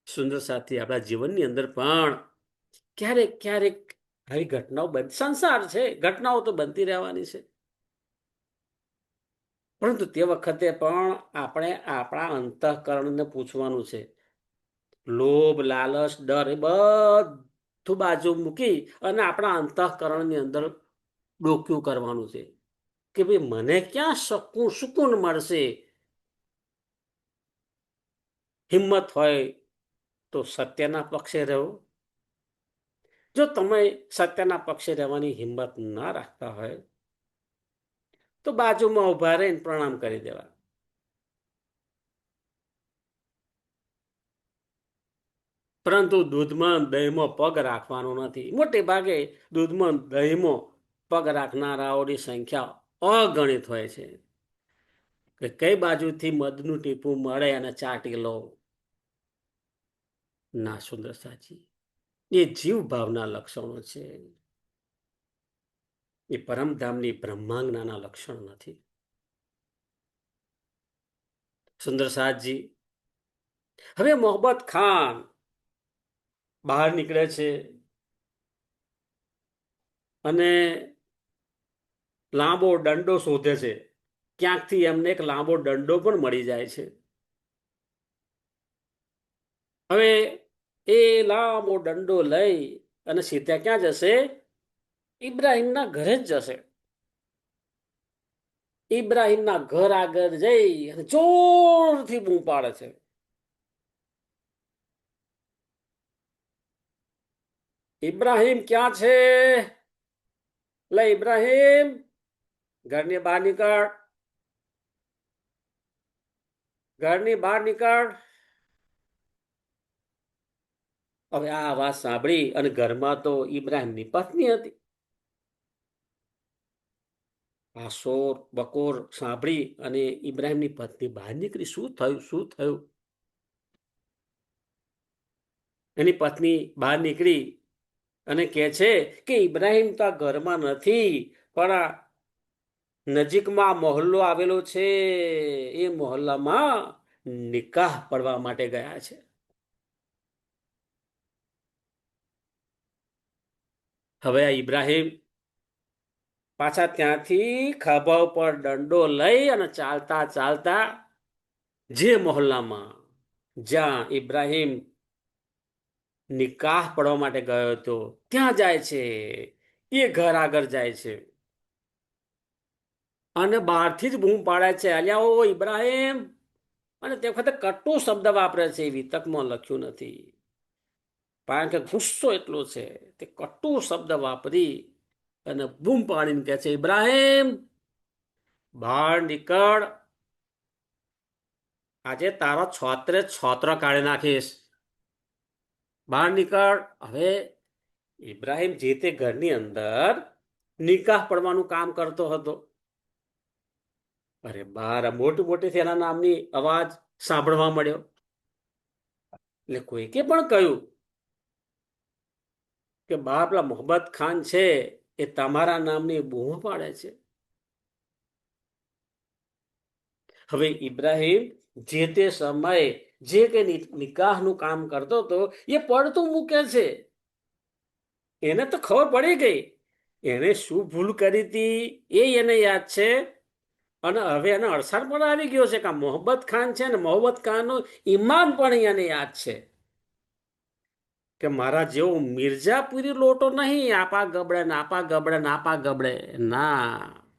સુંદર સાથી, આપણા જીવનની અંદર પણ ક્યારેક ક્યારેક આવી ઘટનાઓ સંસાર છે, ઘટનાઓ તો બનતી રહેવાની છે, પરંતુ તે વખતે પણ આપણે આપણા અંતઃકરણને પૂછવાનું છે. લોભ, લાલચ, ડર એ બધું બાજુ મૂકી અને આપણા અંતઃકરણની અંદર ડોક્યું કરવાનું છે કે ભાઈ મને ક્યાં સુકૂન મળશે. હિંમત હોય તો સત્યના પક્ષે રહો. જો તમે સત્યના પક્ષે રહેવાની હિંમત ના રાખતા હોય તો બાજુમાં ઉભા રહીને પ્રણામ કરી દેવા. પરંતુ દૂધમાં દહીંમાં પગ રાખવાનો નથી. મોટે ભાગે દૂધમાં દહીંમાં પગ રાખનારાઓની સંખ્યા અગણિત હોય છે કે કઈ બાજુથી મધનું ટીપું મળે અને ચાટી લો. ના સુંદર સાચી, એ જીવ ભાવના લક્ષણો છે, એ પરમધામની બ્રહ્માંગનાના લક્ષણ નથી. સુંદર સાજી, હવે મોહમ્મદ ખાન બહાર નીકળે છે અને લાંબો દંડો શોધે છે. ક્યાંકથી એમને એક લાંબો દંડો પણ મળી જાય છે. હવે એ લાંબો દંડો લઈ અને સીધા ક્યાં જશે? ઇબ્રાહિમના ઘરે જ જશે. ઇબ્રાહિમના ઘર આગળ જઈ અને જોરથી બૂમ પાડે છે. ઇબ્રાહિમ ક્યાં છે? લે ઇબ્રાહિમ, ઘરની બહાર નીકળ, ઘરની બહાર નીકળ. હવે આ અવાજ સાંભળી અને ઘરમાં તો ઇબ્રાહિમની પત્ની હતી. આ શોર બકોર સાંભળી અને ઇબ્રાહિમની પત્ની બહાર નીકળી. શું થયું, શું થયું? એની પત્ની બહાર નીકળી અને કહે છે કે ઇબ્રાહિમ તો આ ઘરમાં નથી, પણ આ નજીકમાં મોહલ્લો આવેલો છે, એ મોહલ્લામાં નિકાહ પડવા માટે ગયા છે. હવે આ ઇબ્રાહિમ પાછા ત્યાંથી ખભા ઉપર દંડો લઈ અને ચાલતા ચાલતા જે મોહલ્લામાં જ્યાં ઇબ્રાહિમ નિકાહ પડવા માટે ગયો હતો ત્યાં જાય છે. એ ઘર આગળ જાય છે અને બહારથી જ બૂમ પાડે છે, અલ્યા ઓ ઇબ્રાહિમ. અને તે વખતે કટુ શબ્દ વાપરે છે, વિતકમાં લખ્યું નથી, કારણ કે ગુસ્સો એટલો છે. તે કટુ શબ્દ વાપરી અને બૂમ પાડીને કહે છે, ઇબ્રાહિમ બહાર નીકળ, આજે તારો છોતરે છોતરો કાઢી નાખીશ, બહાર નીકળ. હવે ઇબ્રાહિમ જે તે ઘરની અંદર નિકાહ પડવાનું કામ કરતો હતો. અરે બાર મોટી મોટી એના નામની અવાજ સાંભળવા મળ્યો. એટલે કોઈકે પણ કહ્યું કે બા પેલા મોહમ્મદ ખાન છે એ તમારા નામની બૂમો પાડે છે. હવે ઇબ્રાહિમ જે તે સમયે જે કે નિકાહનું કામ કરતો હતો એ પડતું મૂકે છે. એને તો ખબર પડી ગઈ એને શું ભૂલ કરી હતી એ એને યાદ છે. અને હવે એને અડસાર પણ આવી ગયો છે કે મોહમ્મદ ખાન છે ને મોહમ્મદ ખાનનું ઈમાન પણ એને યાદ છે કે મારા જેવો મિર્જાપુરી લોટો નહીં આપા ગબડે નાપા ગબડે નાપા ગબડે ના,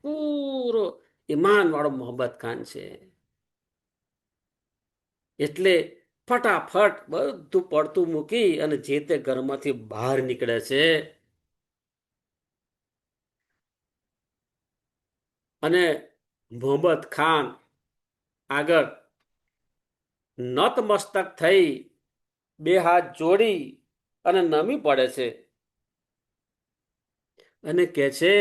પૂરો ઈમાન વાળો મોહમ્મદ ખાન છે. એટલે ફટાફટ બધું પડતું મૂકી અને જે તે ઘરમાંથી બહાર નીકળે છે. અને મોહમ્મદ ખાન આગળ નતમસ્તક થઈ બે હાથ જોડી અને નમી પડે છે અને કહે છે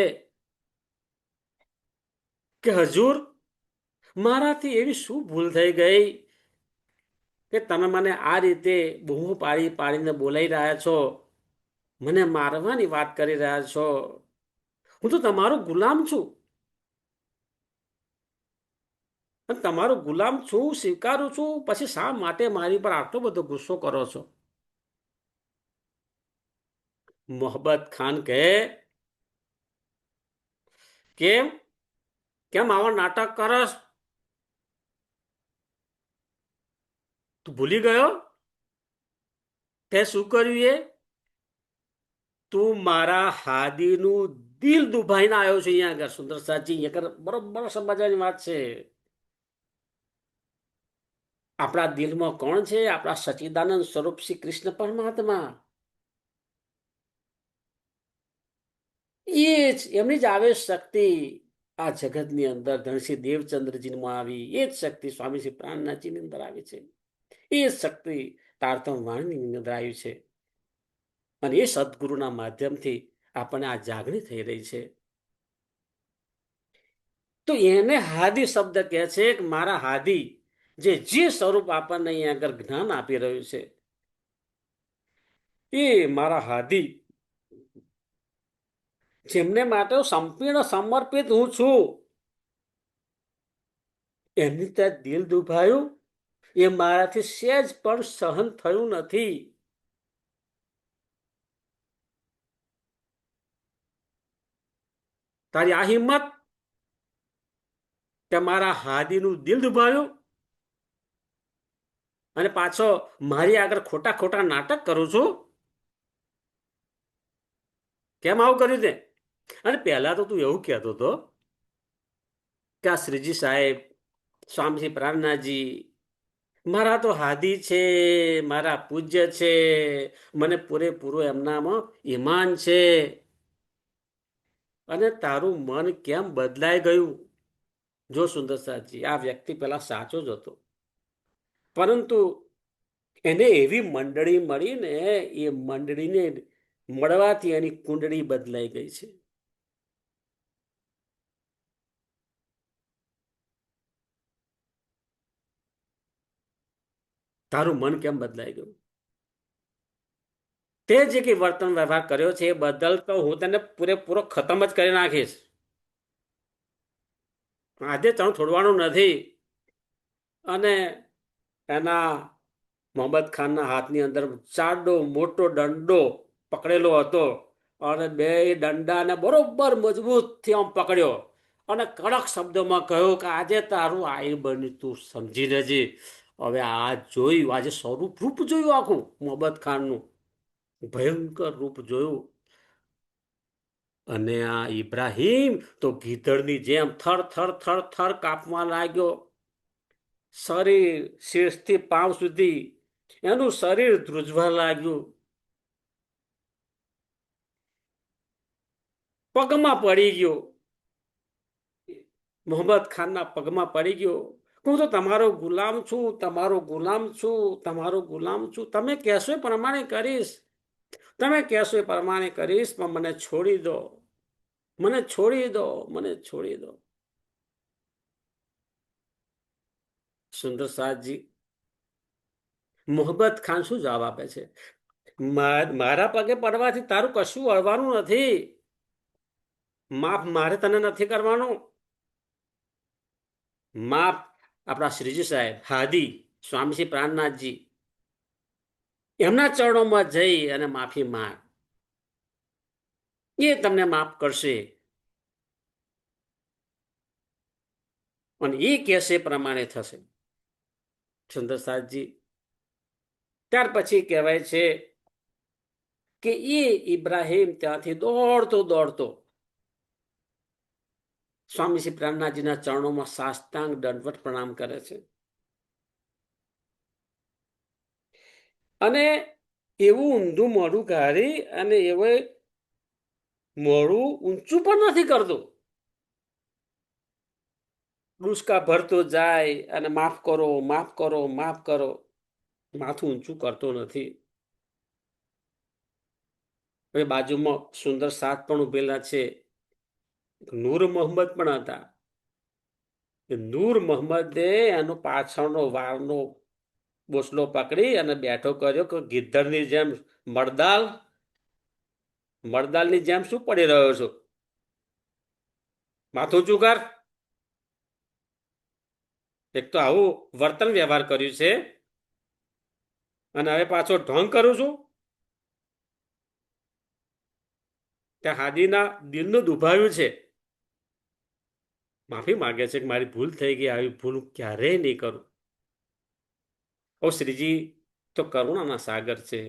કે હજૂર, મારાથી એવી શું ભૂલ થઈ ગઈ કે તમે મને આ રીતે બૂમો પાડી પાડીને બોલાઈ રહ્યા છો, મને મારવાની વાત કરી રહ્યા છો. હું તો તમારો ગુલામ છું અને તમારો ગુલામ છું, સ્વીકારું છું, પછી શા માટે મારી પર આટલો બધો ગુસ્સો કરો છો? મોહમ્મદ ખાન કહે, કેમ કેમ આવા નાટક કરસ? તું ભૂલી ગયો તે શું કર્યું? એ તું મારા હાદીનું દિલ દુભાઈને આવ્યો છે અહીંયા આગળ. સુંદર સાચી અહીંયા બરોબર સમજવાની વાત છે. આપણા દિલમાં કોણ છે? આપણા સચિદાનંદ સ્વરૂપ શ્રી કૃષ્ણ પરમાત્મા. એ જ એમની જ આવેશ શક્તિ આ જગતની અંદર ધનશ્રી દેવચંદ્રજીમાં આવી. એ જ શક્તિ સ્વામી શ્રી પ્રાણનાથજીની અંદર આવી છે. એ જ શક્તિ તારતમ વાણીની અંદર આવી છે. અને એ સદગુરુના માધ્યમથી આપણને આ જાગણી થઈ રહી છે. તો એને હાદી શબ્દ કહે છે કે મારા હાદી જે સ્વરૂપ આપણને અહીંયા આગળ જ્ઞાન આપી રહ્યું છે એ મારા હાદી જેમને માટે સંપૂર્ણ સમર્પિત હું છું, એમની ત્યાં દિલ દુભાયું એ મારાથી સહેજ પણ સહન થયું નથી. તારી આ હિંમત કે મારા હાદીનું દિલ દુભાયું અને પાછો મારી આગળ ખોટા ખોટા નાટક કરું છું? કેમ આવું કર્યું તે? અને પહેલા તો તું એવું કહેતો હતો કે આ શ્રીજી સાહેબ સ્વામીજી પ્રાણનાથજી મારા તો હાદી છે, મારા પૂજ્ય છે, મને પૂરેપૂરો એમનામાં ઈમાન છે. અને તારું મન કેમ બદલાઈ ગયું? જો સુંદર સાહેબજી, આ વ્યક્તિ પેલા સાચો જ હતો, પરંતુ એને એવી મંડળી મળી ને એ મંડળીને મળવાથી એની કુંડળી બદલાઈ ગઈ છે. તારું મન કેમ બદલાઈ ગયું? તે જે કઈ વર્તન વ્યવહાર કર્યો છે એ બદલ તો હું તને પૂરેપૂરો ખતમ જ કરી નાખીશ. આજે તને છોડવાનું નથી. અને એના મોહમ્મદ ખાનના હાથની અંદર ચાડો મોટો દંડો પકડેલો હતો અને બે દંડાને બરોબર મજબૂતથી આમ પકડ્યો અને કડક શબ્દોમાં કહ્યું કે આજે તારું આયર બની તું સમજી લેજે. હવે આ જોયું, આજે સ્વરૂપ રૂપ જોયું આખું મોહમ્મદ ખાનનું, ભયંકર રૂપ જોયું. અને આ ઇબ્રાહિમ તો ગીધડની જેમ થર થર થર થર કાપવા લાગ્યો. શરીર શીર્ષથી પાંવ સુધી એનું શરીર ધ્રુજવા લાગ્યું. પગમાં પડી ગયો, મોહમ્મદ ખાનના પગમાં પડી ગયો. હું તો તમારો ગુલામ છું, તમારો ગુલામ છું, તમારો ગુલામ છું. તમે કહેશો એ પ્રમાણે કરીશ, તમે કહેશો એ પ્રમાણે કરીશ, પણ મને છોડી દો, મને છોડી દો, મને છોડી દો. સુંદર સાહજી મોહબ્બત ખાન શું જવાબ આપે છે? મારા પગે પડવાથી તારું કશું વળવાનું નથી. માફ મારે તને નથી કરવાનું. માફ આપણા શ્રીજી સાહેબ હાદી સ્વામીશ્રી પ્રાણનાથજી એમના ચરણોમાં જઈ અને માફી માંગ, એ તમને માફ કરશે. અને એ કહેશે પ્રમાણે થશે. સુંદર સાહજી ત્યાર પછી કહેવાય છે કે એ ઇબ્રાહિમ ત્યાંથી દોડતો દોડતો સ્વામી શ્રી પ્રાણનાથજીના ચરણોમાં સાષ્ટાંગ દંડવત પ્રણામ કરે છે. અને એવું ઊંધું મોઢું કાઢી અને એવું મોઢું ઊંચું પણ નથી કરતું. ડુસકા ભરતો જાય અને માફ કરો, માફ કરો, માફ કરો, માથું ઊંચું કરતો નથી. હવે બાજુમાં સુંદર સાથ પણ ઉભેલા છે. નૂર મોહમ્મદ પણ હતા. નૂર મોહમ્મદે એનો પાછળનો વાળનો બોસલો પકડી અને બેઠો કર્યો કે ગિદ્ધરની જેમ મળદાલની જેમ શું પડી રહ્યો છો? માથું ઊંચું કર. એક તો આવું વર્તન વ્યવહાર કર્યું છે અને હવે પાછો ઢોંગ કરું છું. ત્યાં હાદીના દિલનું દુભાવ્યું છે. માફી માંગે છે કે મારી ભૂલ થઈ ગઈ, આવી ભૂલ ક્યારેય નહીં કરું. ઓ શ્રીજી તો કરુણાના સાગર છે.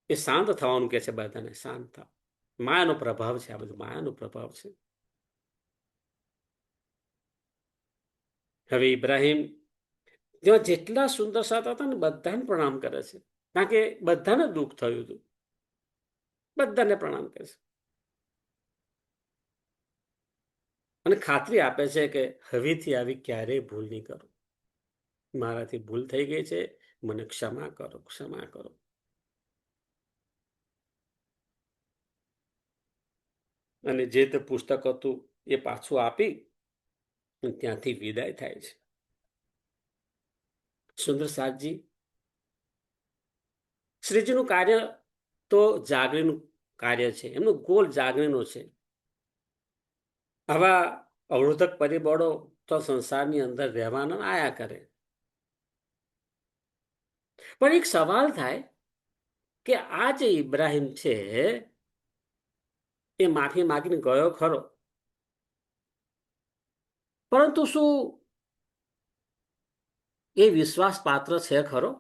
એ શાંત થવાનું કે છે બધાને, શાંત થાવ. માયાનો પ્રભાવ છે, આ બધું માયાનો પ્રભાવ છે. હવે ઇબ્રાહિમ ત્યાં જેટલા સુંદર સાથ હતા ને બધાને પ્રણામ કરે છે, કારણ કે બધાને દુઃખ થયું હતું. બધાને પ્રણામ કરે છે અને ખાતરી આપે છે કે હવેથી આવી ક્યારેય ભૂલ નહીં કરું. મારાથી ભૂલ થઈ ગઈ છે, મને ક્ષમા કરો, ક્ષમા કરો. અને જે તે પુસ્તક હતું એ પાછું આપી ત્યાંથી વિદાય થાય છે. સુંદર સાથજી શ્રીજીનું કાર્ય તો જાગરીનું કાર્ય છે, એમનું ગોલ જાગરીનું છે. આવા અવરોધક પરિબળો તો સંસારની અંદર રહેવાના આયા કરે. પણ એક સવાલ થાય કે આ જે ઇબ્રાહિમ છે એ માફી માગીને ગયો ખરો, પરંતુ શું એ વિશ્વાસ પાત્ર છે ખરો?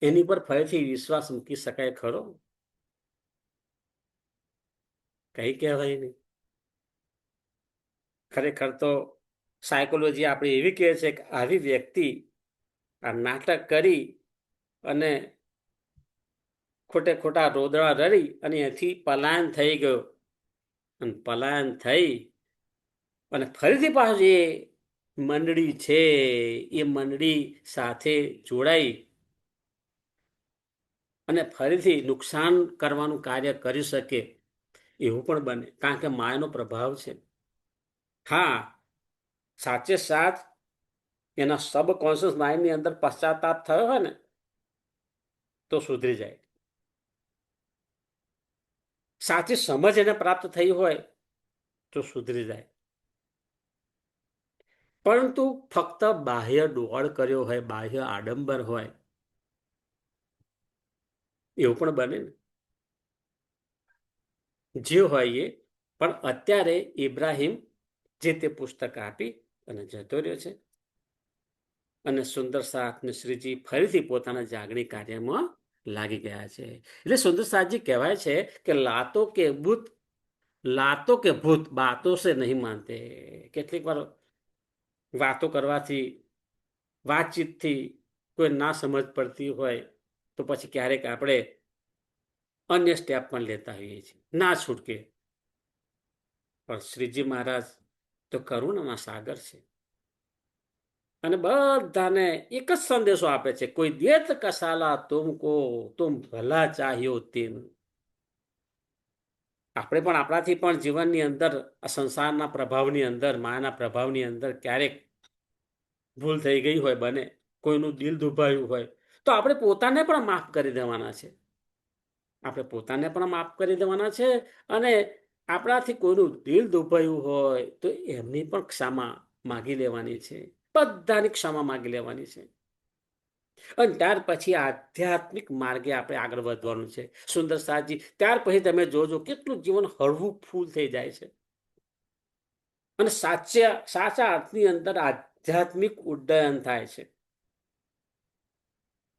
એની પર ફરીથી વિશ્વાસ મૂકી શકાય ખરો? કઈ કહેવાય નહીં. ખરેખર તો સાયકોલોજી આપણે એવી કહે છે કે આવી વ્યક્તિ આ નાટક કરી અને ખોટે ખોટા રોદડા રડી અને એથી પલાયન થઈ ગયો. અને પલાયન થઈ અને ફરીથી પાછું એ મંડળી છે એ મંડળી સાથે જોડાઈ અને ફરીથી નુકસાન કરવાનું કાર્ય કરી શકે એવું પણ બને, કારણ કે માયાનો પ્રભાવ છે. હા, સાચે સાચ એના સબકોન્શિયસ માઇન્ડની અંદર પશ્ચાતાપ થયો હોય ને તો સુધરી જાય. સાચી સમજ એને પ્રાપ્ત થઈ હોય તો સુધરી જાય. પરંતુ ફક્ત બાહ્ય ડોળ કર્યો હોય, બાહ્ય આડંબર હોય એવું પણ બને ને. જે હોય એ, પણ અત્યારે ઇબ્રાહિમ જે તે પુસ્તક આપી અને જતો રહ્યો છે અને સુંદર સાથને શ્રીજી ફરીથી પોતાના જાગણી કાર્યમાં લાગી ગયા છે. એટલે સુંદર સાથજી કહેવાય છે કે લાતો કે ભૂત બાતો સે નહીં માનતે. કેટલીક વાર વાતો કરવાથી, વાતચીતથી કોઈ ના સમજ પડતી હોય તો પછી ક્યારેક આપણે અન્ય સ્ટેપ પણ લેતા હોઈએ છીએ, ના છૂટકે. પણ શ્રીજી મહારાજ તો કરુણાના સાગર છે અને બધાને એક જ સંદેશો આપે છે, કોઈ દેત કસાલા તુમકો તુમ ભલા ચાહ્યો તીન. આપણે પણ આપણાથી પણ જીવનની અંદર આ સંસારના પ્રભાવની અંદર માયાના પ્રભાવની અંદર ક્યારેક ભૂલ થઈ ગઈ હોય, બને કોઈનું દિલ દુભાયું હોય, તો આપણે પોતાને પણ માફ કરી દેવાના છે. આપણે પોતાને પણ માફ કરી દેવાના છે, અને આપણાથી કોઈનું દિલ દુભાયું હોય તો એમની પણ ક્ષમા માગી લેવાની છે. બધાની ક્ષમા માગી લેવાની છે. અને ત્યાર પછી આધ્યાત્મિક માર્ગે આપણે આગળ વધવાનું છે. સુંદર સાજી, ત્યાર પછી તમે જોજો કેટલું જીવન હળવું ફૂલ થઈ જાય છે. અને સાચા સાચા અર્થની અંદર આધ્યાત્મિક ઉડ્ડયન થાય છે.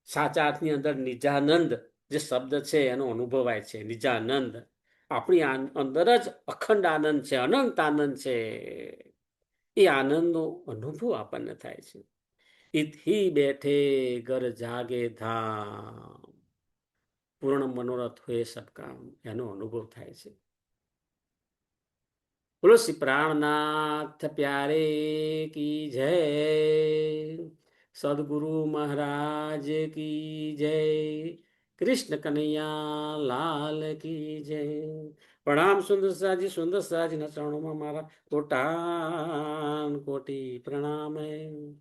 સાચા અર્થની અંદર નિજાનંદ જે શબ્દ છે એનો અનુભવાય છે. નિજાનંદ આપણી અંદર જ અખંડ આનંદ છે, અનંત આનંદ છે. એ આનંદનો અનુભવ આપણને થાય છે. ઇથી બેઠે ઘર જાગે ધામ, પૂર્ણ મનોરથ હોય સબ કામ, એનો અનુભવ થાય છે. બોલો શ્રી પ્રાણનાથ પ્યારે કી જય, સદગુરુ મહારાજ કી જય, કૃષ્ણ કનૈયા લાલ કી જય. પ્રણામ સુંદર સાજી. સુંદર સાજીના ચરણોમાં મારા કોટાન કોટી પ્રણામ.